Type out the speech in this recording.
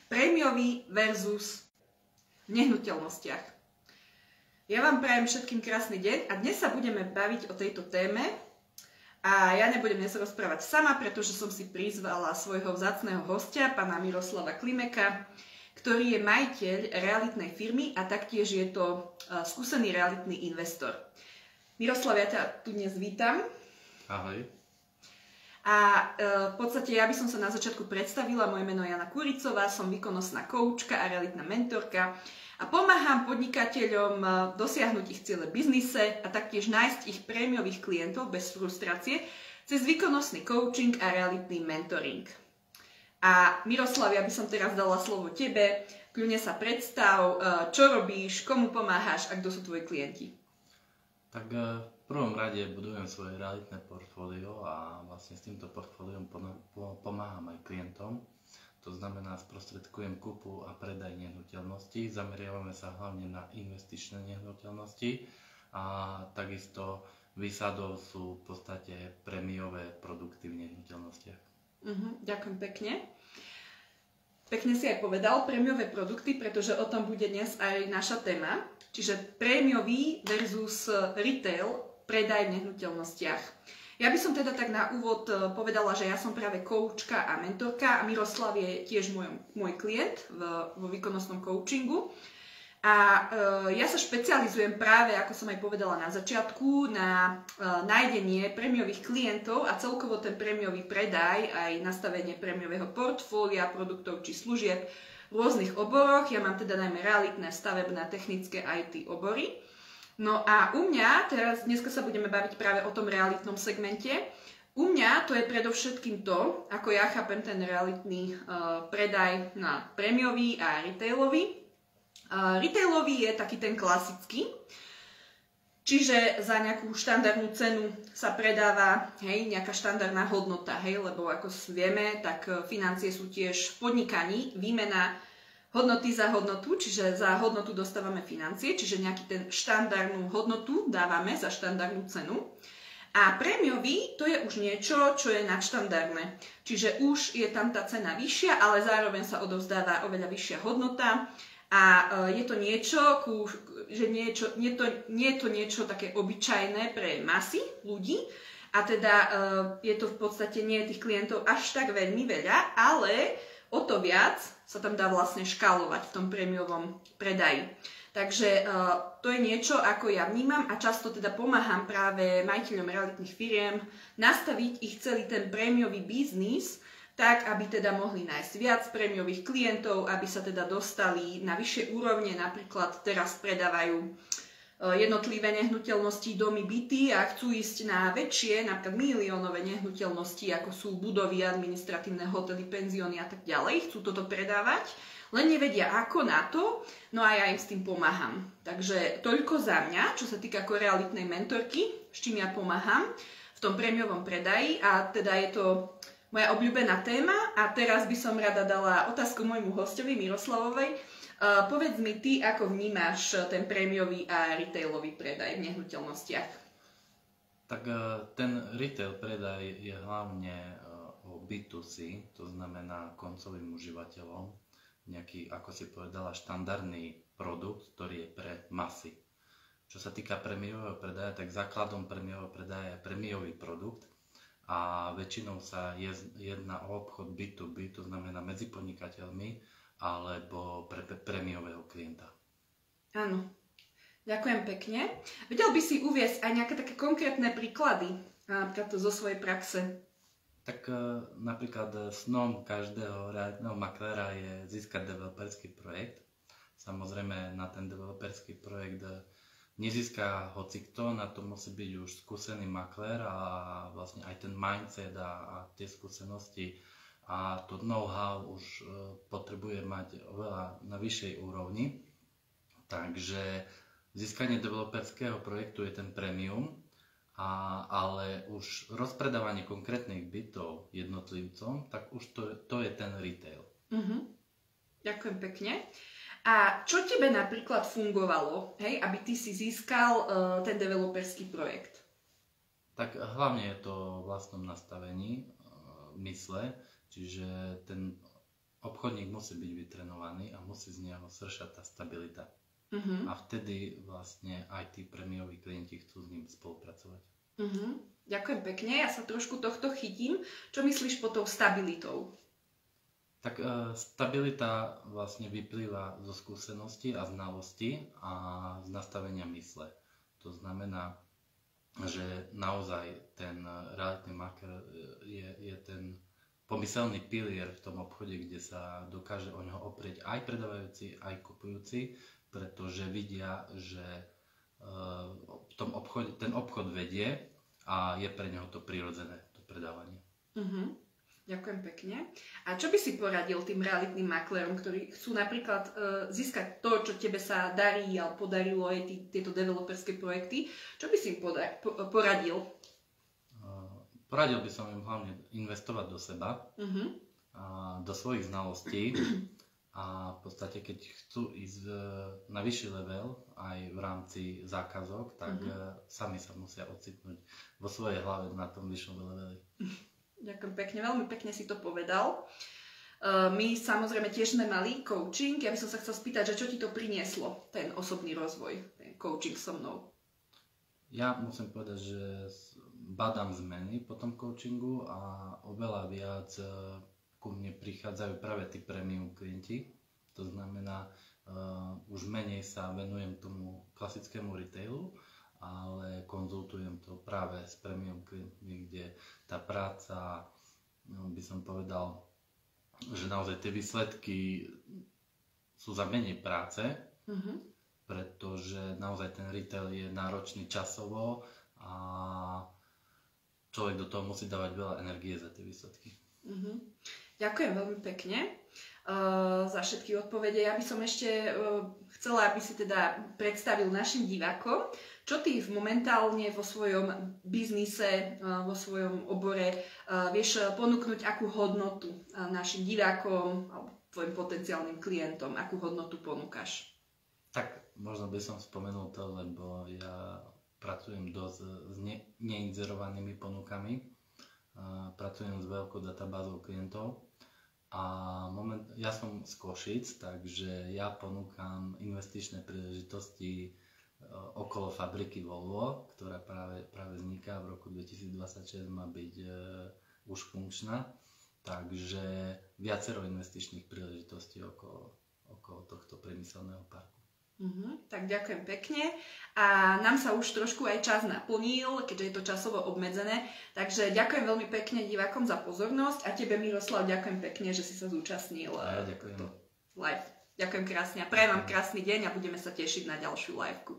Prémiový versus v nehnuteľnostiach. Ja vám prajem všetkým krásny deň a dnes sa budeme baviť o tejto téme a ja nebudem dnes rozprávať sama, pretože som si prizvala svojho vzácneho hostia, pána Miroslava Klimeka, ktorý je majiteľ realitnej firmy a taktiež je to skúsený realitný investor. Miroslav, ja ťa tu dnes vítam. Ahoj. A v podstate ja by som sa na začiatku predstavila, moje meno je Jana Kuricová, som výkonnostná koučka a realitná mentorka a pomáham podnikateľom dosiahnuť ich ciele v biznise a taktiež nájsť ich prémiových klientov bez frustrácie cez výkonnostný coaching a realitný mentoring. A Miroslav, ja by som teraz dala slovo tebe, kľudne sa predstav, čo robíš, komu pomáhaš a kto sú tvoji klienti. Tak v prvom rade budujem svoje realitné portfólio a vlastne s týmto portfóliom pomáham aj klientom. To znamená, sprostredkujem kúpu a predaj nehnuteľností, zameriavame sa hlavne na investičné nehnuteľnosti a takisto výsadou sú v podstate prémiové produkty v nehnuteľnostiach. Ďakujem pekne. Pekne si aj povedal, prémiové produkty, pretože o tom bude dnes aj naša téma. Čiže prémiový versus retail, predaj v nehnuteľnostiach. Ja by som teda tak na úvod povedala, že ja som práve koučka a mentorka a Miroslav je tiež môj klient vo výkonnostnom coachingu. A ja sa špecializujem práve, ako som aj povedala na začiatku, na nájdenie prémiových klientov a celkovo ten prémiový predaj, aj nastavenie prémiového portfólia, produktov či služieb v rôznych oboroch. Ja mám teda najmä realitné, stavebné, technické IT obory. No a u mňa, dneska sa budeme baviť práve o tom realitnom segmente. U mňa to je predovšetkým to, ako ja chápem ten realitný predaj na prémiový a retailový. Retailový je taký ten klasický, čiže za nejakú štandardnú cenu sa predáva nejaká štandardná hodnota, lebo ako vieme, tak financie sú tiež v podnikaní výmena hodnoty za hodnotu, čiže za hodnotu dostávame financie, čiže nejaký ten štandardnú hodnotu dávame za štandardnú cenu. A prémiový to je už niečo, čo je nadštandardné, čiže už je tam tá cena vyššia, ale zároveň sa odovzdáva oveľa vyššia hodnota. A je to niečo, že nie je to niečo také obyčajné pre masy ľudí a teda je to v podstate nie tých klientov až tak veľmi veľa, ale o to viac sa tam dá vlastne škálovať v tom prémiovom predaji. Takže to je niečo, ako ja vnímam a často teda pomáham práve majiteľom realitných firiem nastaviť ich celý ten prémiový biznis tak, aby teda mohli nájsť viac prémiových klientov, aby sa teda dostali na vyššie úrovne. Napríklad teraz predávajú jednotlivé nehnuteľnosti, domy, byty a chcú ísť na väčšie, napríklad miliónové nehnuteľnosti, ako sú budovy, administratívne hotely, penzióny a tak ďalej. Chcú toto predávať, len nevedia ako na to, no a ja im s tým pomáham. Takže toľko za mňa, čo sa týka ako realitnej mentorky, s čím ja pomáham v tom prémiovom predaji a teda je to moja obľúbená téma a teraz by som rada dala otázku môjmu hostovi Miroslavovi. Povedz mi ty, ako vnímaš ten prémiový a retailový predaj v nehnuteľnostiach? Tak ten retail predaj je hlavne o B2C, to znamená koncovým užívateľom. Nejaký, ako si povedala, štandardný produkt, ktorý je pre masy. Čo sa týka prémiového predaja, tak základom prémiového predaja je prémiový produkt. A väčšinou sa jedná o obchod B2B, to znamená medzi podnikateľmi alebo pre prémiového klienta. Áno, ďakujem pekne. Vedel by si uviesť aj nejaké také konkrétne príklady zo svojej praxe? Tak napríklad snom každého realitného makléra je získať developerský projekt. Samozrejme na ten developerský projekt nezíska hocikto, na to musí byť už skúsený maklér a vlastne aj ten mindset a tie skúsenosti a to know-how už potrebuje mať oveľa na vyššej úrovni. Takže získanie developerského projektu je ten premium, ale už rozpredávanie konkrétnych bytov jednotlivcom, tak už to je ten retail. Ďakujem pekne. A čo tebe napríklad fungovalo, aby ty si získal ten developerský projekt? Tak hlavne je to o vlastnom nastavení mysle, čiže ten obchodník musí byť vytrenovaný a musí z neho sršať tá stabilita. A vtedy vlastne aj tí prémioví klienti chcú s ním spolupracovať. Ďakujem pekne, ja sa trošku tohto chytím. Čo myslíš pod tou stabilitou? Tak stabilita vlastne vyplýva zo skúsenosti a znalosti a z nastavenia mysle. To znamená, že naozaj ten realitný marketer je ten pomyselný pilier v tom obchode, kde sa dokáže o neho oprieť aj predávajúci, aj kupujúci, pretože vidia, že v tom obchode, ten obchod vedie a je pre neho to prirodzené, to predávanie. Ďakujem pekne. A čo by si poradil tým realitným maklérom, ktorí chcú napríklad získať to, čo tebe sa darí a podarilo aj tieto developerské projekty? Čo by si im poradil? Poradil by som im hlavne investovať do seba, do svojich znalostí a v podstate keď chcú ísť na vyšší level aj v rámci zákazok, tak sami sa musia ocitnúť vo svojej hlave na tom vyššom leveli. Ďakujem pekne, veľmi pekne si to povedal. My samozrejme tiež sme mali coaching. Ja by som sa chcel spýtať, že čo ti to prinieslo, ten osobný rozvoj, ten coaching so mnou? Ja musím povedať, že badám zmeny po tom coachingu a oveľa viac ku mne prichádzajú práve tí premium klienti. To znamená, už menej sa venujem tomu klasickému retailu, ale konzultujem to práve s premium klientmi, kde tá práca, by som povedal, že naozaj tie výsledky sú za menej práce, pretože naozaj ten retail je náročný časovo a človek do toho musí dávať veľa energie za tie výsledky. Ďakujem veľmi pekne za všetky odpovede. Ja by som ešte chcela, aby si teda predstavil našim divákom, čo ty momentálne vo svojom biznise, vo svojom obore vieš ponúknuť, akú hodnotu našim divákom alebo tvojim potenciálnym klientom, akú hodnotu ponúkaš? Tak možno by som spomenul to, lebo ja pracujem dosť s neinzerovanými ponukami. Pracujem s veľkou databázou klientov a ja som z Košíc, takže ja ponúkam investičné príležitosti okolo fabriky Volvo, ktorá práve vzniká v roku 2026, má byť už funkčná, takže viacero investičných príležitostí okolo tohto priemyselného parku. Tak ďakujem pekne a nám sa už trošku aj čas naplnil, keďže je to časovo obmedzené, takže ďakujem veľmi pekne divákom za pozornosť a tebe, Miroslav, ďakujem pekne, že si sa zúčastnil ďakujem. Live. Ďakujem krásne a prajem vám krásny deň a budeme sa tešiť na ďalšiu liveku.